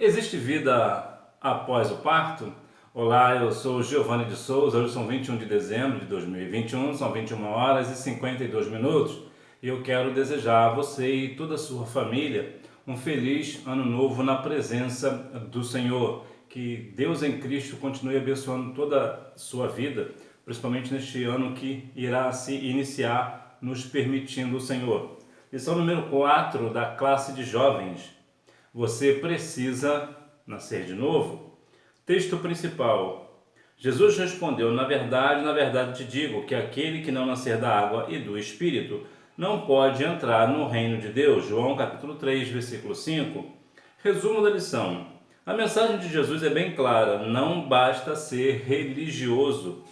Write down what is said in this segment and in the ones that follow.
Existe vida após o parto? Olá, eu sou Giovanni de Souza, hoje são 21 de dezembro de 2021, são 21 horas e 52 minutos e eu quero desejar a você e toda a sua família um feliz ano novo na presença do Senhor. Que Deus em Cristo continue abençoando toda a sua vida, principalmente neste ano que irá se iniciar, nos permitindo o Senhor. Lição número 4 da classe de jovens. Você precisa nascer de novo? Texto principal. Jesus respondeu: na verdade te digo que aquele que não nascer da água e do Espírito não pode entrar no reino de Deus. João capítulo 3, versículo 5. Resumo da lição. A mensagem de Jesus é bem clara: não basta ser religioso.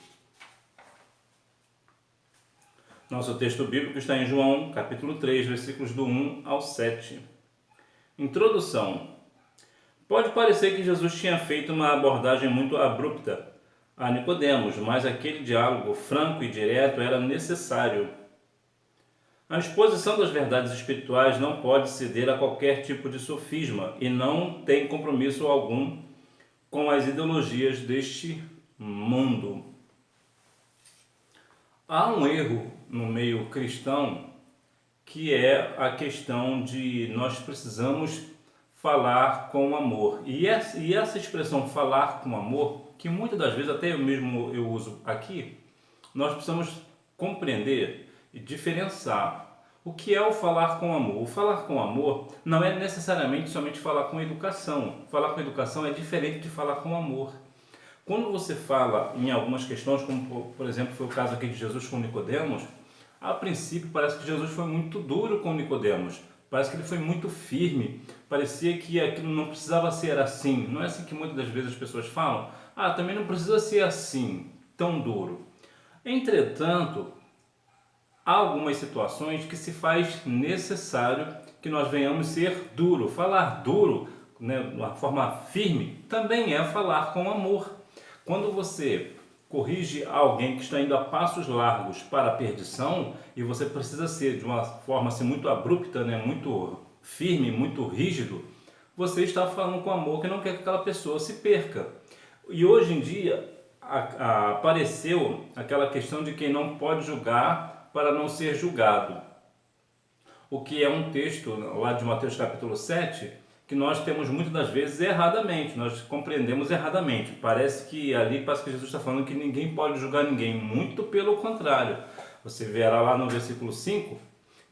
Nosso texto bíblico está em João capítulo 3, versículos do 1 ao 7. Introdução. Pode parecer que Jesus tinha feito uma abordagem muito abrupta a Nicodemos, mas aquele diálogo franco e direto era necessário. A exposição das verdades espirituais não pode ceder a qualquer tipo de sofisma e não tem compromisso algum com as ideologias deste mundo. Há um erro no meio cristão que é a questão de nós precisamos falar com amor. E essa expressão falar com amor, que muitas das vezes até eu uso aqui, nós precisamos compreender e diferenciar o que é o falar com amor. O falar com amor não é necessariamente somente falar com educação. Falar com educação é diferente de falar com amor. Quando você fala em algumas questões, como por exemplo foi o caso aqui de Jesus com Nicodemos, a princípio parece que Jesus foi muito duro com Nicodemos, parece que ele foi muito firme, parecia que aquilo não precisava ser assim. Não é assim que muitas das vezes as pessoas falam? Também não precisa ser assim, tão duro. Entretanto, há algumas situações que se faz necessário que nós venhamos ser duro. Falar duro, né, de uma forma firme, também é falar com amor. Quando você corrige alguém que está indo a passos largos para a perdição e você precisa ser de uma forma assim, muito abrupta, né, muito firme, muito rígido, você está falando com amor que não quer que aquela pessoa se perca. E hoje em dia apareceu aquela questão de quem não pode julgar para não ser julgado. O que é um texto lá de Mateus capítulo 7, que nós temos muitas das vezes erradamente, nós compreendemos erradamente. Parece que Jesus está falando que ninguém pode julgar ninguém, muito pelo contrário. Você verá lá no versículo 5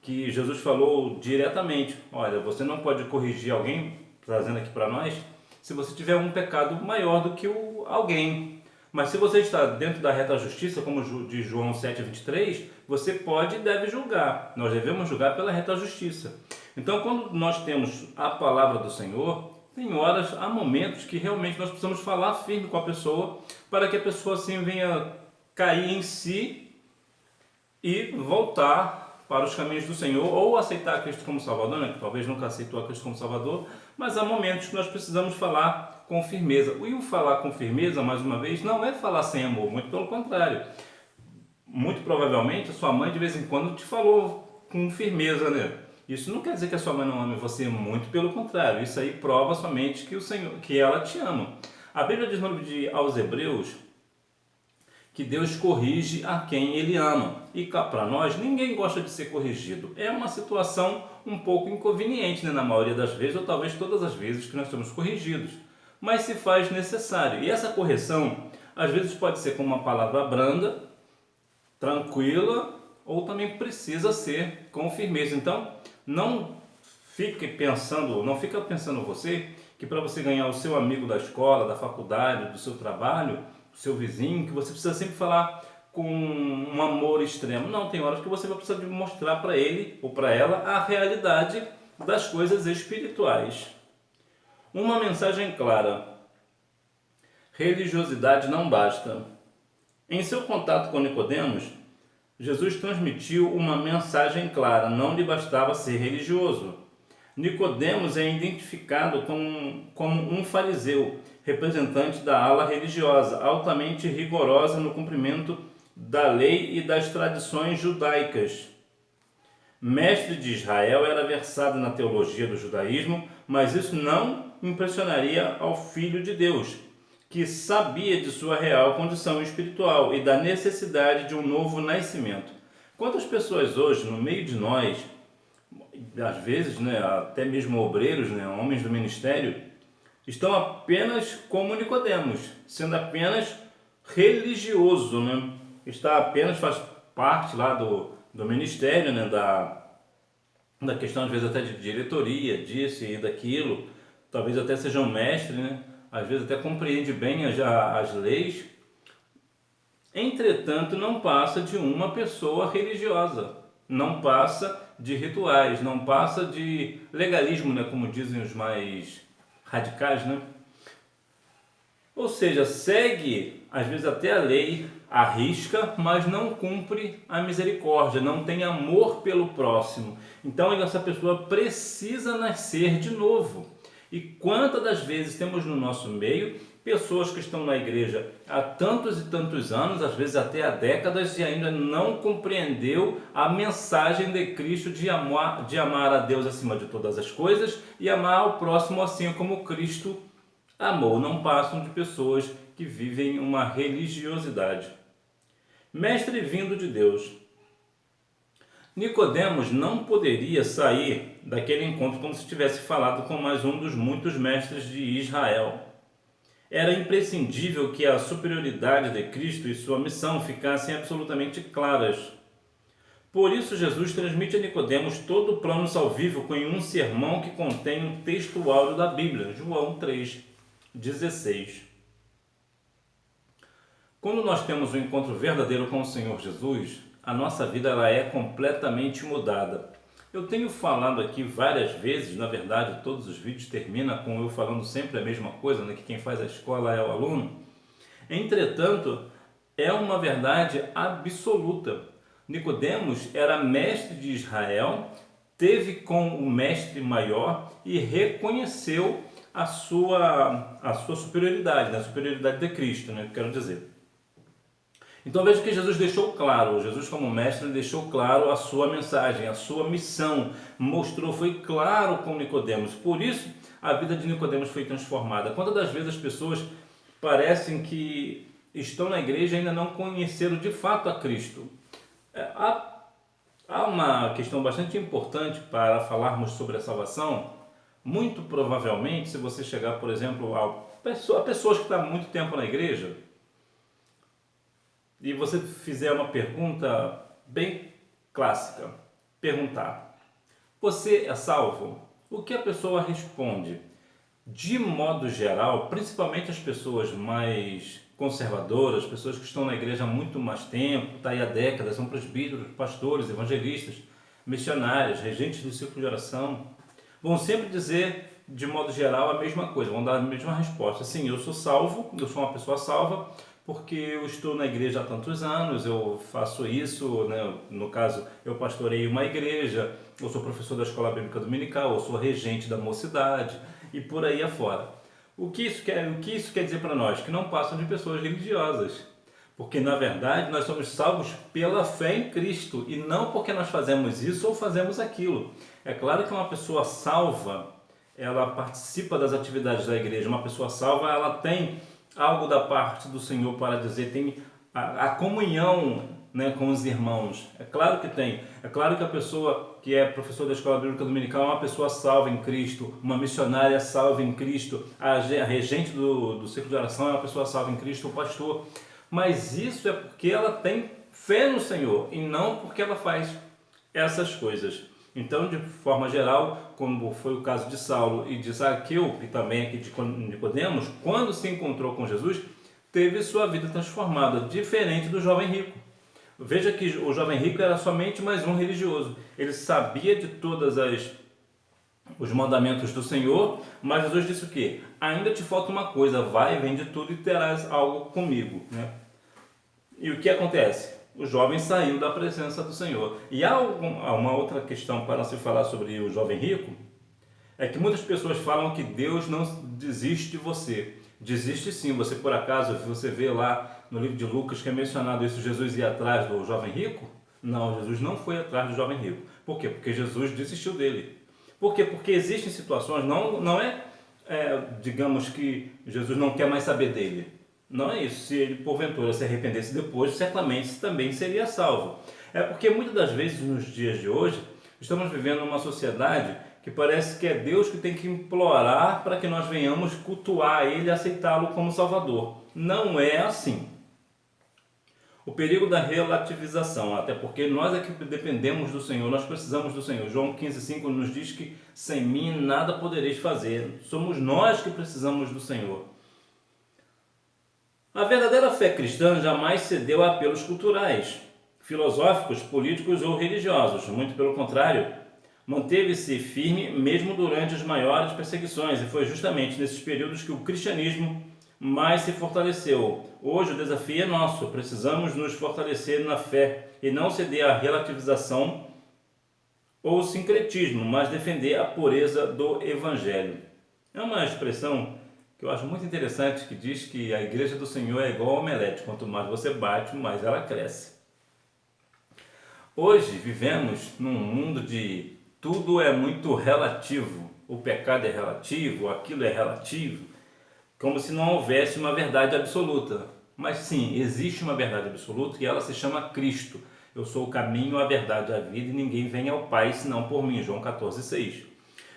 que Jesus falou diretamente: olha, você não pode corrigir alguém, trazendo aqui para nós, se você tiver um pecado maior do que alguém. Mas se você está dentro da reta justiça, como de João 7,23, você pode e deve julgar. Nós devemos julgar pela reta justiça. Então, quando nós temos a palavra do Senhor, tem horas, há momentos que realmente nós precisamos falar firme com a pessoa, para que a pessoa assim venha cair em si e voltar para os caminhos do Senhor, ou aceitar Cristo como Salvador, né? Que talvez nunca aceitou a Cristo como Salvador, mas há momentos que nós precisamos falar com firmeza. E o falar com firmeza, mais uma vez, não é falar sem amor, muito pelo contrário. Muito provavelmente a sua mãe de vez em quando te falou com firmeza, né? Isso não quer dizer que a sua mãe não ame você, muito pelo contrário. Isso aí prova somente que ela te ama. A Bíblia diz no livro aos Hebreus que Deus corrige a quem Ele ama. E cá para nós, ninguém gosta de ser corrigido. É uma situação um pouco inconveniente, né? Na maioria das vezes, ou talvez todas as vezes que nós somos corrigidos. Mas se faz necessário. E essa correção, às vezes pode ser com uma palavra branda, tranquila, ou também precisa ser com firmeza. Então, não fica pensando você que para você ganhar o seu amigo da escola, da faculdade, do seu trabalho, do seu vizinho, que você precisa sempre falar com um amor extremo. Não, tem horas que você vai precisar de mostrar para ele ou para ela a realidade das coisas espirituais. Uma mensagem clara. Religiosidade não basta. Em seu contato com Nicodemos, Jesus transmitiu uma mensagem clara: não lhe bastava ser religioso. Nicodemos é identificado como um fariseu, representante da ala religiosa, altamente rigorosa no cumprimento da lei e das tradições judaicas. Mestre de Israel, era versado na teologia do judaísmo, mas isso não impressionaria ao Filho de Deus, que sabia de sua real condição espiritual e da necessidade de um novo nascimento. Quantas pessoas hoje, no meio de nós, às vezes, né, até mesmo obreiros, né, homens do ministério, estão apenas como Nicodemos, sendo apenas religioso, né? Está apenas, faz parte lá do ministério, né, da questão às vezes até de diretoria, disso e daquilo, talvez até seja um mestre, né? Às vezes até compreende bem as leis, entretanto não passa de uma pessoa religiosa, não passa de rituais, não passa de legalismo, né, como dizem os mais radicais, né? Ou seja, segue às vezes até a lei à risca, mas não cumpre a misericórdia, não tem amor pelo próximo. Então essa pessoa precisa nascer de novo. E quantas das vezes temos no nosso meio pessoas que estão na igreja há tantos e tantos anos, às vezes até há décadas, e ainda não compreendeu a mensagem de Cristo de amar a Deus acima de todas as coisas e amar ao próximo assim como Cristo amou. Não passam de pessoas que vivem uma religiosidade. Mestre vindo de Deus. Nicodemos não poderia sair daquele encontro como se tivesse falado com mais um dos muitos mestres de Israel. Era imprescindível que a superioridade de Cristo e sua missão ficassem absolutamente claras. Por isso Jesus transmite a Nicodemos todo o plano salvífico em um sermão que contém um texto áureo da Bíblia, João 3:16. Quando nós temos um encontro verdadeiro com o Senhor Jesus, a nossa vida ela é completamente mudada. Eu tenho falado aqui várias vezes, na verdade todos os vídeos terminam com eu falando sempre a mesma coisa, né, que quem faz a escola é o aluno. Entretanto, é uma verdade absoluta. Nicodemos era mestre de Israel, teve com o mestre maior e reconheceu a sua superioridade, né, a superioridade de Cristo, né, quero dizer. Então veja que Jesus deixou claro, Jesus como mestre deixou claro a sua mensagem, a sua missão, mostrou, foi claro com Nicodemos. Por isso a vida de Nicodemos foi transformada. Quantas das vezes as pessoas parecem que estão na igreja e ainda não conheceram de fato a Cristo? Há uma questão bastante importante para falarmos sobre a salvação. Muito provavelmente, se você chegar, por exemplo, a pessoas que estão há muito tempo na igreja, e você fizer uma pergunta bem clássica, perguntar: você é salvo? O que a pessoa responde? De modo geral, principalmente as pessoas mais conservadoras, pessoas que estão na igreja há muito mais tempo, tá aí há décadas, são presbíteros, pastores, evangelistas, missionários, regentes do círculo de oração, vão sempre dizer, de modo geral, a mesma coisa, vão dar a mesma resposta. Sim, eu sou salvo, eu sou uma pessoa salva, porque eu estou na igreja há tantos anos, eu faço isso, né? No caso, eu pastoreio uma igreja, eu sou professor da escola bíblica dominical, eu sou regente da mocidade e por aí afora. O que isso quer dizer para nós? Que não passam de pessoas religiosas. Porque, na verdade, nós somos salvos pela fé em Cristo e não porque nós fazemos isso ou fazemos aquilo. É claro que uma pessoa salva, ela participa das atividades da igreja. Uma pessoa salva, ela tem algo da parte do Senhor para dizer, tem a comunhão, né, com os irmãos. É claro que tem. É claro que a pessoa que é professor da escola bíblica dominical é uma pessoa salva em Cristo, uma missionária salva em Cristo, a regente do círculo de oração é uma pessoa salva em Cristo, o pastor. Mas isso é porque ela tem fé no Senhor e não porque ela faz essas coisas. Então, de forma geral, como foi o caso de Saulo e de Zaqueu, e também aqui de Nicodemos, quando se encontrou com Jesus, teve sua vida transformada, diferente do jovem rico. Veja que o jovem rico era somente mais um religioso. Ele sabia de todas os mandamentos do Senhor, mas Jesus disse o quê? Ainda te falta uma coisa, vai, vende tudo e terás algo comigo, né? E o que acontece? O jovem saiu da presença do Senhor. E há uma outra questão para se falar sobre o jovem rico, é que muitas pessoas falam que Deus não desiste de você. Desiste sim. Você por acaso, você vê lá no livro de Lucas que é mencionado isso, Jesus ia atrás do jovem rico? Não, Jesus não foi atrás do jovem rico. Por quê? Porque Jesus desistiu dele. Por quê? Porque existem situações, não é digamos que Jesus não quer mais saber dele. Não é isso. Se ele porventura se arrependesse depois, certamente também seria salvo. É porque muitas das vezes nos dias de hoje estamos vivendo uma sociedade que parece que é Deus que tem que implorar para que nós venhamos cultuar Ele e aceitá-lo como Salvador. Não é assim. O perigo da relativização, até porque nós é que dependemos do Senhor, nós precisamos do Senhor. João 15,5 nos diz que sem mim nada podereis fazer. Somos nós que precisamos do Senhor. A verdadeira fé cristã jamais cedeu a apelos culturais, filosóficos, políticos ou religiosos. Muito pelo contrário, manteve-se firme mesmo durante as maiores perseguições, e foi justamente nesses períodos que o cristianismo mais se fortaleceu. Hoje o desafio é nosso, precisamos nos fortalecer na fé e não ceder à relativização ou sincretismo, mas defender a pureza do Evangelho. É uma expressão que eu acho muito interessante, que diz que a igreja do Senhor é igual ao omelete, quanto mais você bate, mais ela cresce. Hoje vivemos num mundo de tudo é muito relativo, o pecado é relativo, aquilo é relativo, como se não houvesse uma verdade absoluta. Mas sim, existe uma verdade absoluta e ela se chama Cristo. Eu sou o caminho, a verdade e a vida, e ninguém vem ao Pai senão por mim. João 14,6.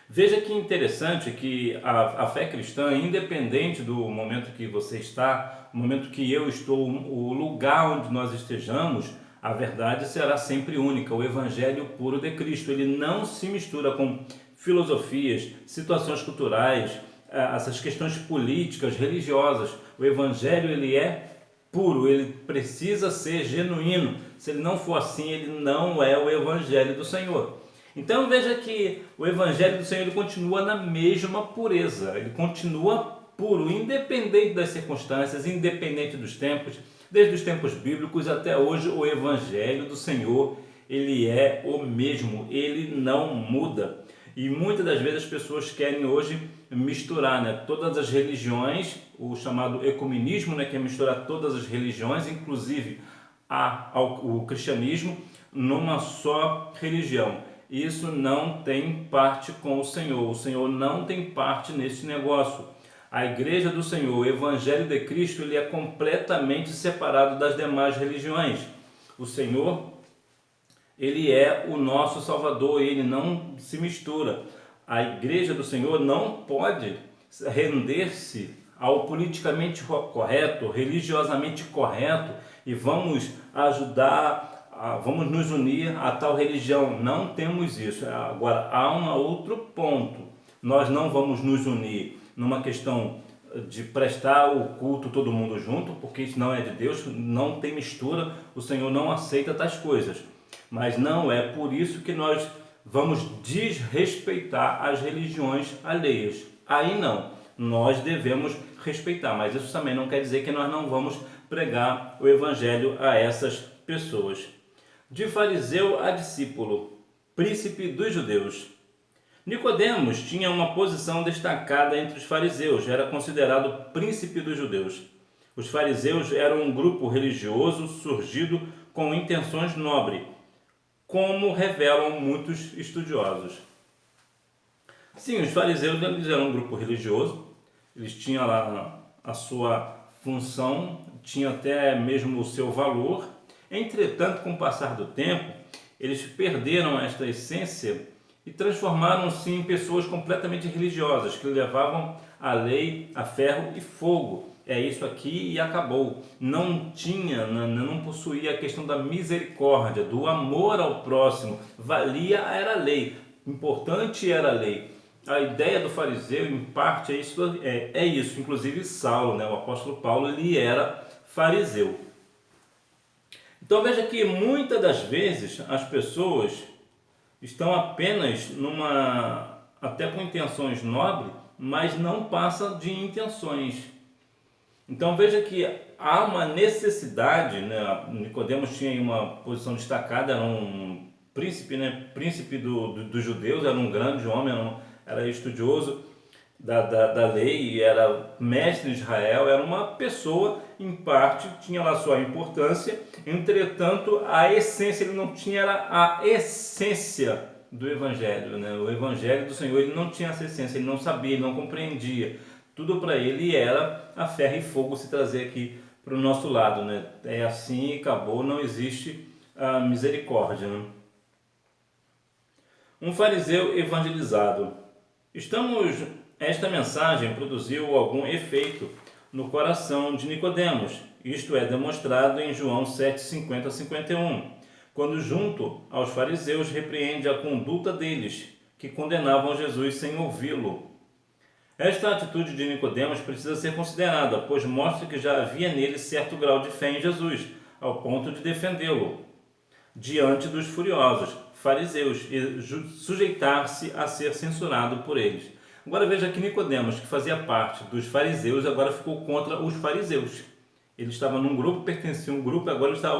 Veja que interessante que a fé cristã, independente do momento que você está, o momento que eu estou, o lugar onde nós estejamos, a verdade será sempre única, o Evangelho puro de Cristo. Ele não se mistura com filosofias, situações culturais, essas questões políticas, religiosas. O Evangelho ele é puro, ele precisa ser genuíno. Se ele não for assim, ele não é o Evangelho do Senhor. Então veja que o Evangelho do Senhor ele continua na mesma pureza, ele continua puro, independente das circunstâncias, independente dos tempos, desde os tempos bíblicos até hoje. O Evangelho do Senhor ele é o mesmo, ele não muda. E muitas das vezes as pessoas querem hoje misturar, todas as religiões, o chamado ecumenismo, que é misturar todas as religiões, inclusive o cristianismo, numa só religião. Isso não tem parte com o Senhor não tem parte nesse negócio. A igreja do Senhor, o Evangelho de Cristo, ele é completamente separado das demais religiões. O Senhor, ele é o nosso Salvador, ele não se mistura. A igreja do Senhor não pode render-se ao politicamente correto, religiosamente correto, e vamos vamos nos unir a tal religião. Não temos isso. Agora, há um outro ponto. Nós não vamos nos unir numa questão de prestar o culto todo mundo junto, porque isso não é de Deus, não tem mistura, o Senhor não aceita tais coisas. Mas não é por isso que nós vamos desrespeitar as religiões alheias. Aí não, nós devemos respeitar, mas isso também não quer dizer que nós não vamos pregar o Evangelho a essas pessoas. De fariseu a discípulo, príncipe dos judeus. Nicodemos tinha uma posição destacada entre os fariseus, era considerado príncipe dos judeus. Os fariseus eram um grupo religioso surgido com intenções nobres, como revelam muitos estudiosos. Sim, os fariseus eles eram um grupo religioso, eles tinham lá a sua função, tinham até mesmo o seu valor. Entretanto, com o passar do tempo, eles perderam esta essência e transformaram-se em pessoas completamente religiosas, que levavam a lei a ferro e fogo. É isso aqui e acabou. Não possuía a questão da misericórdia, do amor ao próximo. Valia era a lei, importante era a lei. A ideia do fariseu, em parte, é isso. Inclusive Saulo, o apóstolo Paulo, ele era fariseu. Então veja que muitas das vezes as pessoas estão apenas até com intenções nobres, mas não passam de intenções. Então veja que há uma necessidade, Nicodemos tinha uma posição destacada, era um príncipe, príncipe dos judeus, era um grande homem, era estudioso da lei, era mestre de Israel, era uma pessoa, em parte, tinha lá sua importância. Entretanto, a essência, ele não tinha a essência do Evangelho, né? O Evangelho do Senhor, ele não tinha essa essência, ele não sabia, ele não compreendia. Tudo para ele era a ferro e fogo se trazer aqui para o nosso lado, né? É assim e acabou, não existe a misericórdia, né? Um fariseu evangelizado. Esta mensagem produziu algum efeito no coração de Nicodemos. Isto é demonstrado em João 7:50-51, quando junto aos fariseus repreende a conduta deles, que condenavam Jesus sem ouvi-lo. Esta atitude de Nicodemos precisa ser considerada, pois mostra que já havia nele certo grau de fé em Jesus, ao ponto de defendê-lo diante dos furiosos fariseus e sujeitar-se a ser censurado por eles. Agora veja que Nicodemos, que fazia parte dos fariseus, agora ficou contra os fariseus. Ele estava num grupo, pertencia a um grupo, agora ele está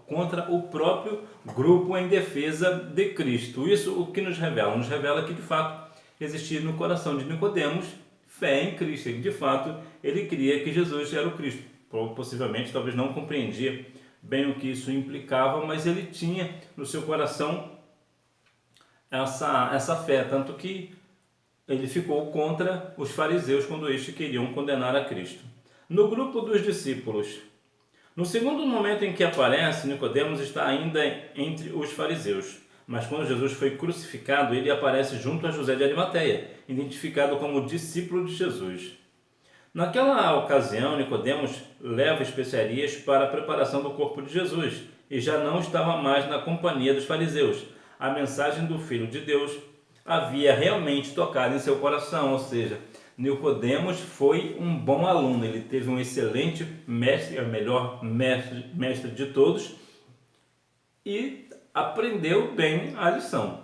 contra o próprio grupo em defesa de Cristo. Isso o que nos revela? Nos revela que de fato existia no coração de Nicodemos fé em Cristo. Ele, de fato, ele cria que Jesus era o Cristo. Possivelmente, talvez não compreendia bem o que isso implicava, mas ele tinha no seu coração essa fé, tanto que ele ficou contra os fariseus quando estes queriam condenar a Cristo. No grupo dos discípulos. No segundo momento em que aparece, Nicodemos está ainda entre os fariseus, mas quando Jesus foi crucificado, ele aparece junto a José de Arimateia, identificado como discípulo de Jesus. Naquela ocasião, Nicodemos leva especiarias para a preparação do corpo de Jesus e já não estava mais na companhia dos fariseus. A mensagem do Filho de Deus havia realmente tocado em seu coração, ou seja, Nicodemos foi um bom aluno, ele teve um excelente mestre, o melhor mestre de todos, e aprendeu bem a lição.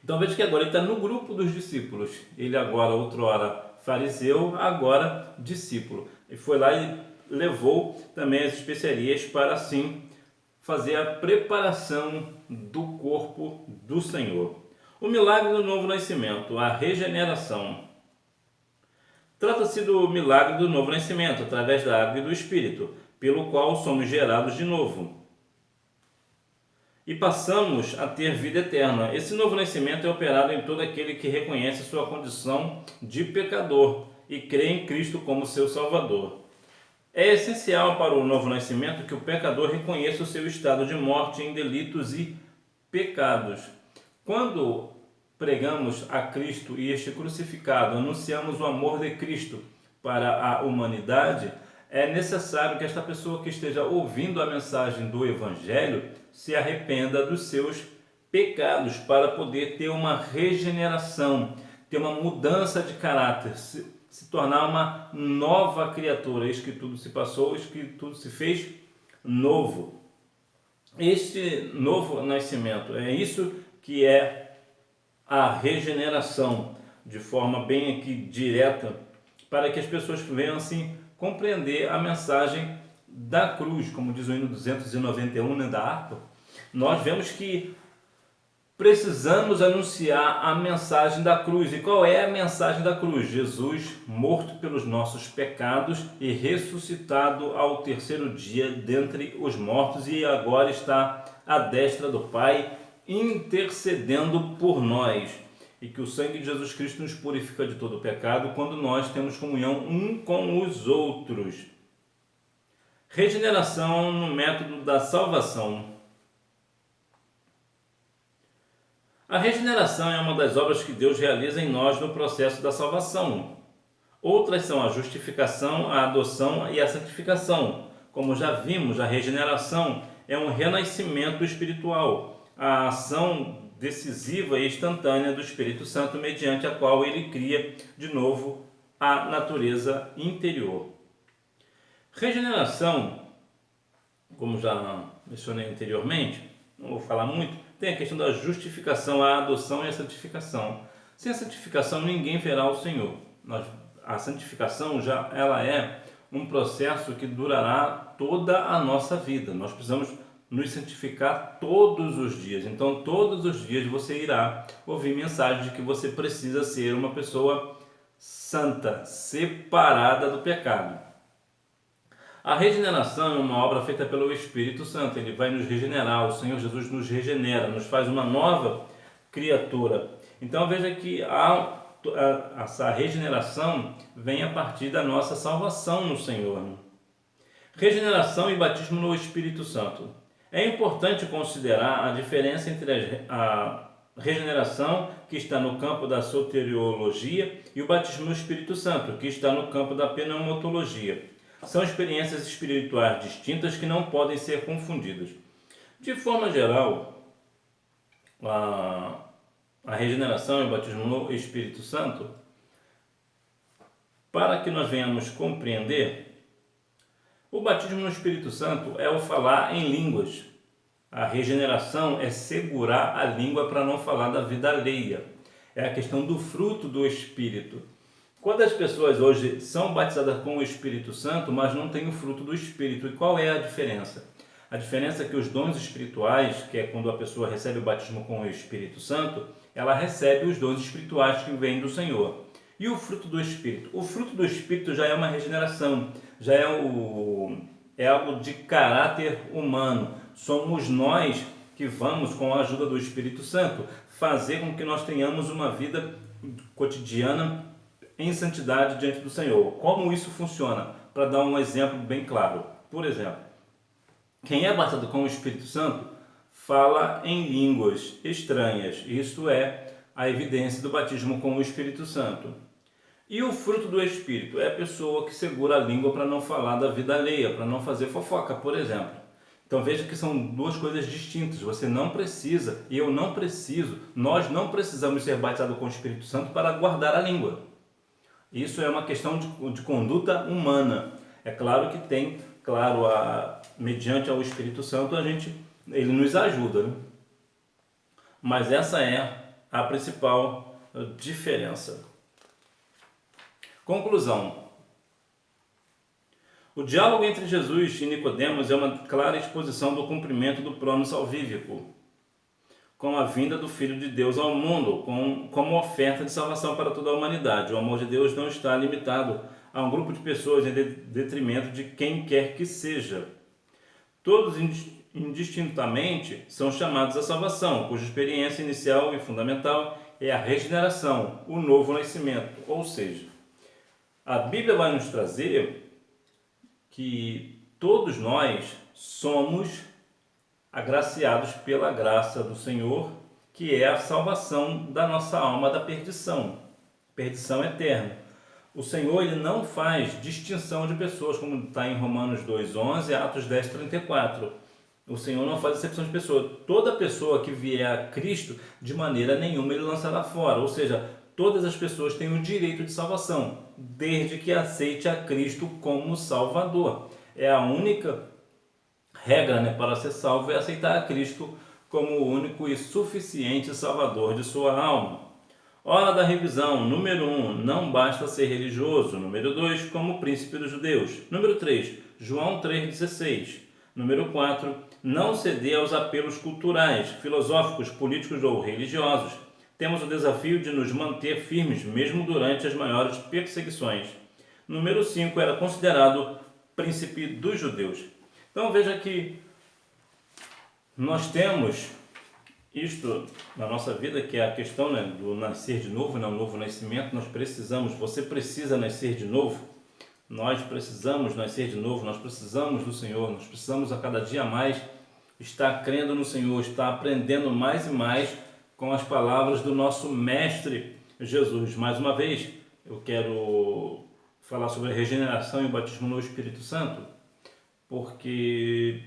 Então veja que agora ele está no grupo dos discípulos, ele agora outrora fariseu, agora discípulo. E foi lá e levou também as especiarias para assim fazer a preparação do corpo do Senhor. O milagre do novo nascimento, a regeneração. Trata-se do milagre do novo nascimento, através da água e do Espírito, pelo qual somos gerados de novo e passamos a ter vida eterna. Esse novo nascimento é operado em todo aquele que reconhece sua condição de pecador e crê em Cristo como seu Salvador. É essencial para o novo nascimento que o pecador reconheça o seu estado de morte em delitos e pecados. Quando pregamos a Cristo e este crucificado, anunciamos o amor de Cristo para a humanidade, é necessário que esta pessoa que esteja ouvindo a mensagem do Evangelho se arrependa dos seus pecados para poder ter uma regeneração, ter uma mudança de caráter, se tornar uma nova criatura. Eis que tudo se passou, eis que tudo se fez novo. Este novo nascimento, é isso que é a regeneração, de forma bem aqui direta, para que as pessoas venham assim compreender a mensagem da cruz, como diz o hino 291, né, da harpa. Nós vemos que precisamos anunciar a mensagem da cruz. E qual é a mensagem da cruz? Jesus morto pelos nossos pecados e ressuscitado ao terceiro dia dentre os mortos, e agora está à destra do Pai intercedendo por nós. E que o sangue de Jesus Cristo nos purifica de todo o pecado quando nós temos comunhão um com os outros. Regeneração no método da salvação. A regeneração é uma das obras que Deus realiza em nós no processo da salvação. Outras são a justificação, a adoção e a santificação. Como já vimos, a regeneração é um renascimento espiritual, a ação decisiva e instantânea do Espírito Santo, mediante a qual ele cria de novo a natureza interior. Regeneração, como já mencionei anteriormente, não vou falar muito, tem a questão da justificação, a adoção e a santificação. Sem a santificação ninguém verá o Senhor. A santificação ela é um processo que durará toda a nossa vida. Nós precisamos nos santificar todos os dias. Então, todos os dias você irá ouvir mensagem de que você precisa ser uma pessoa santa, separada do pecado. A regeneração é uma obra feita pelo Espírito Santo. Ele vai nos regenerar. O Senhor Jesus nos regenera, nos faz uma nova criatura. Então veja que essa regeneração vem a partir da nossa salvação no Senhor. Regeneração e batismo no Espírito Santo. É importante considerar a diferença entre a regeneração, que está no campo da soteriologia, e o batismo no Espírito Santo, que está no campo da pneumatologia. São experiências espirituais distintas que não podem ser confundidas. De forma geral, a regeneração e o batismo no Espírito Santo, para que nós venhamos compreender, o batismo no Espírito Santo é o falar em línguas. A regeneração é segurar a língua para não falar da vida alheia. É a questão do fruto do Espírito. Quando as pessoas hoje são batizadas com o Espírito Santo, mas não têm o fruto do Espírito. E qual é a diferença? A diferença é que os dons espirituais, que é quando a pessoa recebe o batismo com o Espírito Santo, ela recebe os dons espirituais que vêm do Senhor. E o fruto do Espírito? O fruto do Espírito já é uma regeneração, já é algo de caráter humano. Somos nós que vamos, com a ajuda do Espírito Santo, fazer com que nós tenhamos uma vida cotidiana em santidade diante do Senhor. Como isso funciona? Para dar um exemplo bem claro. Por exemplo, quem é batizado com o Espírito Santo fala em línguas estranhas. Isso é a evidência do batismo com o Espírito Santo. E o fruto do Espírito é a pessoa que segura a língua para não falar da vida alheia, para não fazer fofoca, por exemplo. Então veja que são duas coisas distintas. Você não precisa, e eu não preciso, nós não precisamos ser batizados com o Espírito Santo para guardar a língua. Isso é uma questão de conduta humana. É claro que tem, mediante ao Espírito Santo, ele nos ajuda, né? Mas essa é a principal diferença. Conclusão. O diálogo entre Jesus e Nicodemos é uma clara exposição do cumprimento do plano salvífico, com a vinda do Filho de Deus ao mundo, como oferta de salvação para toda a humanidade. O amor de Deus não está limitado a um grupo de pessoas em detrimento de quem quer que seja. Todos indistintamente são chamados à salvação, cuja experiência inicial e fundamental é a regeneração, o novo nascimento. Ou seja, a Bíblia vai nos trazer que todos nós somos agraciados pela graça do Senhor, que é a salvação da nossa alma da perdição eterna. O Senhor, ele não faz distinção de pessoas, como está em Romanos 2:11 e Atos 10:34. O Senhor não faz exceção de pessoa. Toda pessoa que vier a Cristo, de maneira nenhuma ele lançará fora. Ou seja, todas as pessoas têm o direito de salvação, desde que aceite a Cristo como Salvador. É a única regra, para ser salvo, é aceitar a Cristo como o único e suficiente Salvador de sua alma. Hora da revisão. Número 1, não basta ser religioso. Número 2, como príncipe dos judeus. Número 3, João 3,16. Número 4, não ceder aos apelos culturais, filosóficos, políticos ou religiosos. Temos o desafio de nos manter firmes, mesmo durante as maiores perseguições. Número 5, era considerado príncipe dos judeus. Então veja que nós temos isto na nossa vida, que é a questão, do nascer de novo, o novo nascimento. Você precisa nascer de novo. Nós precisamos nascer de novo, nós precisamos do Senhor, nós precisamos a cada dia mais estar crendo no Senhor, estar aprendendo mais e mais com as palavras do nosso Mestre Jesus. Mais uma vez, eu quero falar sobre a regeneração e o batismo no Espírito Santo, porque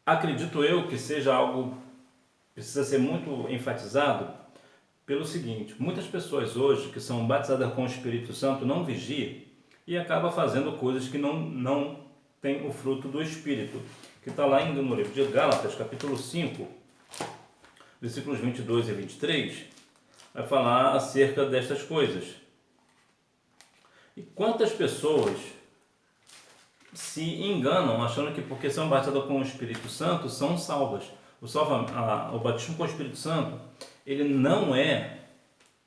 acredito eu que seja algo que precisa ser muito enfatizado pelo seguinte: muitas pessoas hoje que são batizadas com o Espírito Santo não vigiam e acabam fazendo coisas que não têm o fruto do Espírito, que está lá no livro de Gálatas, capítulo 5, versículos 22 e 23, vai falar acerca destas coisas. E quantas pessoas se enganam achando que porque são batizadas com o Espírito Santo são salvas. O batismo com o Espírito Santo, ele não é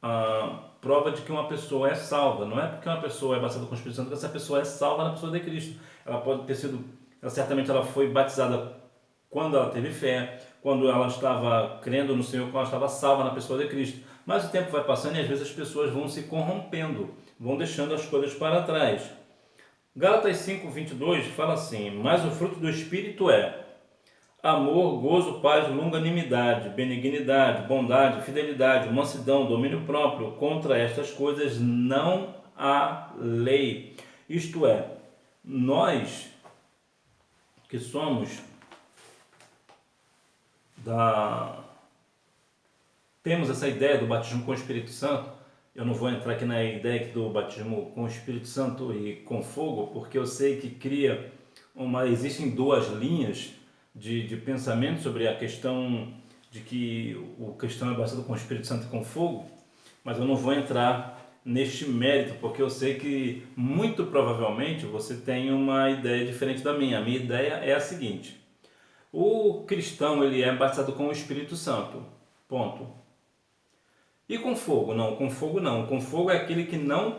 a prova de que uma pessoa é salva. Não é porque uma pessoa é batizada com o Espírito Santo que essa pessoa é salva na pessoa de Cristo. Ela pode ter sido, certamente ela foi batizada quando ela teve fé, quando ela estava crendo no Senhor, quando ela estava salva na pessoa de Cristo. Mas o tempo vai passando e às vezes as pessoas vão se corrompendo, vão deixando as coisas para trás. Gálatas 5:22 fala assim: mas o fruto do Espírito é amor, gozo, paz, longanimidade, benignidade, bondade, fidelidade, mansidão, domínio próprio. Contra estas coisas não há lei. Isto é, nós que somos temos essa ideia do batismo com o Espírito Santo. Eu não vou entrar aqui na ideia do batismo com o Espírito Santo e com fogo, porque eu sei que existem duas linhas de pensamento sobre a questão de que o cristão é batizado com o Espírito Santo e com fogo, mas eu não vou entrar neste mérito, porque eu sei que muito provavelmente você tem uma ideia diferente da minha. A minha ideia é a seguinte: o cristão ele é batizado com o Espírito Santo, ponto. E com fogo? Não, com fogo não. Com fogo é aquele que não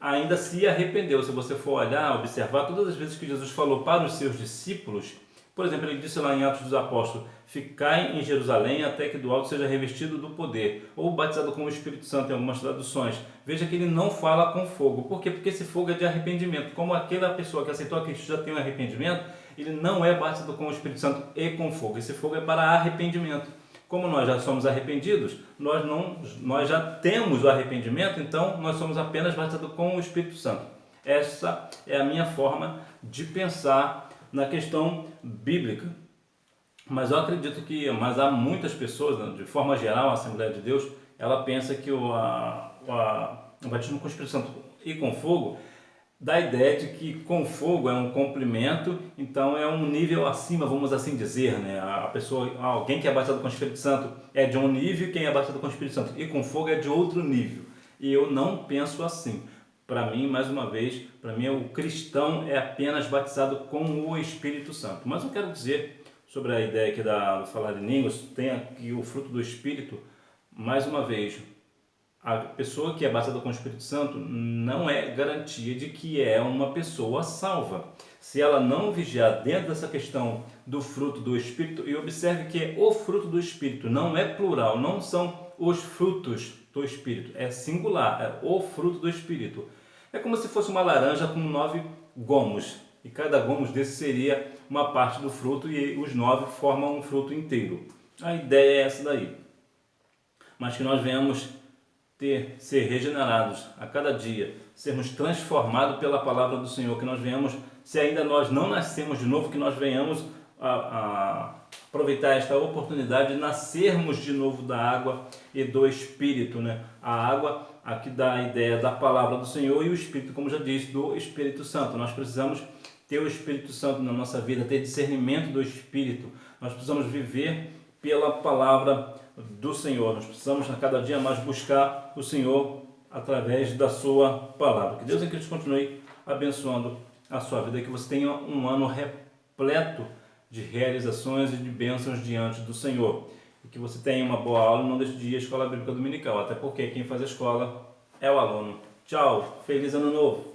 ainda se arrependeu. Se você for olhar, observar, todas as vezes que Jesus falou para os seus discípulos, por exemplo, ele disse lá em Atos dos Apóstolos: ficai em Jerusalém até que do alto seja revestido do poder, ou batizado com o Espírito Santo em algumas traduções. Veja que ele não fala com fogo. Por quê? Porque esse fogo é de arrependimento. Como aquela pessoa que aceitou a Cristo já tem um arrependimento, ele não é batizado com o Espírito Santo e com fogo. Esse fogo é para arrependimento. Como nós já somos arrependidos, nós já temos o arrependimento, então nós somos apenas batizados com o Espírito Santo. Essa é a minha forma de pensar na questão bíblica. Mas eu acredito mas há muitas pessoas, de forma geral, a Assembleia de Deus, ela pensa que o batismo com o Espírito Santo e com fogo dá a ideia de que com fogo é um complemento, então é um nível acima, vamos assim dizer, né? Alguém que é batizado com o Espírito Santo é de um nível, quem é batizado com o Espírito Santo e com fogo é de outro nível. E eu não penso assim. Para mim, mais uma vez, o cristão é apenas batizado com o Espírito Santo. Mas eu quero dizer sobre a ideia aqui do falar em línguas, tem aqui o fruto do Espírito, mais uma vez. A pessoa que é batizada com o Espírito Santo não é garantia de que é uma pessoa salva. Se ela não vigiar dentro dessa questão do fruto do Espírito, e observe que é o fruto do Espírito, não é plural, não são os frutos do Espírito, é singular, é o fruto do Espírito. É como se fosse uma laranja com 9 gomos, e cada gomo desse seria uma parte do fruto, e os 9 formam um fruto inteiro. A ideia é essa daí. Mas que nós venhamos ser regenerados a cada dia, sermos transformados pela palavra do Senhor, que nós venhamos, se ainda nós não nascemos de novo, que nós venhamos a aproveitar esta oportunidade de nascermos de novo da água e do Espírito, né? A água aqui dá a ideia da palavra do Senhor e o Espírito, como já disse, do Espírito Santo. Nós precisamos ter o Espírito Santo na nossa vida, ter discernimento do Espírito. Nós precisamos viver pela palavra do Senhor. Nós precisamos a cada dia mais buscar o Senhor através da sua palavra. Que Deus em Cristo continue abençoando a sua vida, que você tenha um ano repleto de realizações e de bênçãos diante do Senhor. E que você tenha uma boa aula e não deixe de ir à Escola Bíblica Dominical, até porque quem faz a escola é o aluno. Tchau, feliz ano novo!